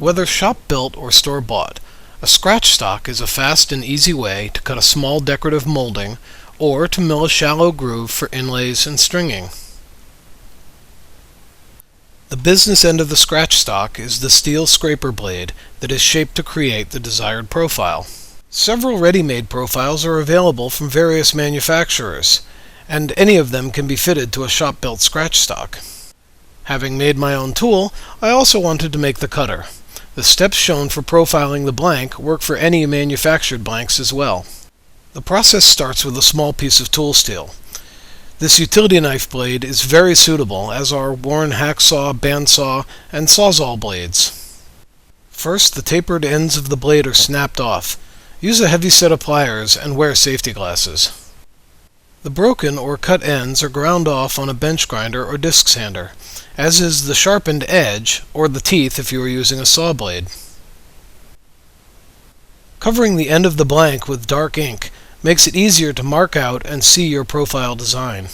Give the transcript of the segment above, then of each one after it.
Whether shop-built or store-bought, a scratch stock is a fast and easy way to cut a small decorative molding or to mill a shallow groove for inlays and stringing. The business end of the scratch stock is the steel scraper blade that is shaped to create the desired profile. Several ready-made profiles are available from various manufacturers, and any of them can be fitted to a shop-built scratch stock. Having made my own tool, I also wanted to make the cutter. The steps shown for profiling the blank work for any manufactured blanks as well. The process starts with a small piece of tool steel. This utility knife blade is very suitable, as are worn hacksaw, bandsaw, and sawzall blades. First, the tapered ends of the blade are snapped off. Use a heavy set of pliers and wear safety glasses. The broken or cut ends are ground off on a bench grinder or disc sander, as is the sharpened edge, or the teeth if you are using a saw blade. Covering the end of the blank with dark ink makes it easier to mark out and see your profile design.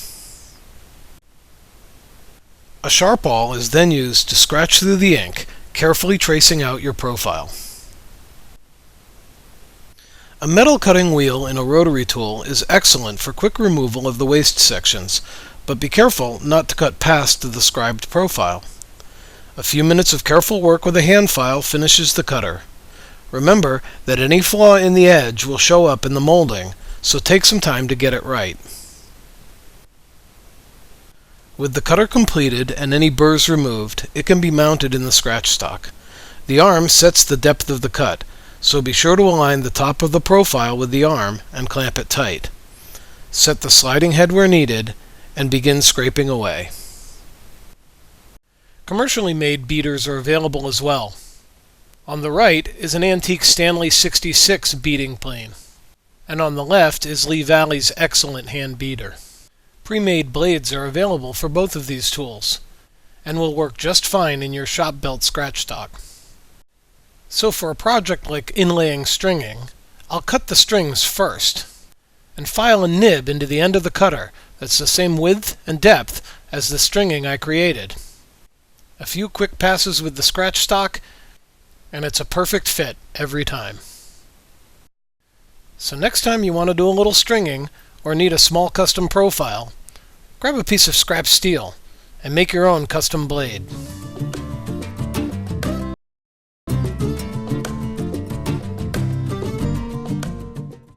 A sharp awl is then used to scratch through the ink, carefully tracing out your profile. A metal cutting wheel in a rotary tool is excellent for quick removal of the waste sections, but be careful not to cut past the described profile. A few minutes of careful work with a hand file finishes the cutter. Remember that any flaw in the edge will show up in the molding, so take some time to get it right. With the cutter completed and any burrs removed, it can be mounted in the scratch stock. The arm sets the depth of the cut, so be sure to align the top of the profile with the arm and clamp it tight. Set the sliding head where needed and begin scraping away. Commercially made beaters are available as well. On the right is an antique Stanley 66 beating plane, and on the left is Lee Valley's excellent hand beater. Pre-made blades are available for both of these tools, and will work just fine in your shop-built scratch stock. So for a project like inlaying stringing, I'll cut the strings first, and file a nib into the end of the cutter that's the same width and depth as the stringing I created. A few quick passes with the scratch stock, and it's a perfect fit every time. So next time you want to do a little stringing or need a small custom profile, grab a piece of scrap steel and make your own custom blade.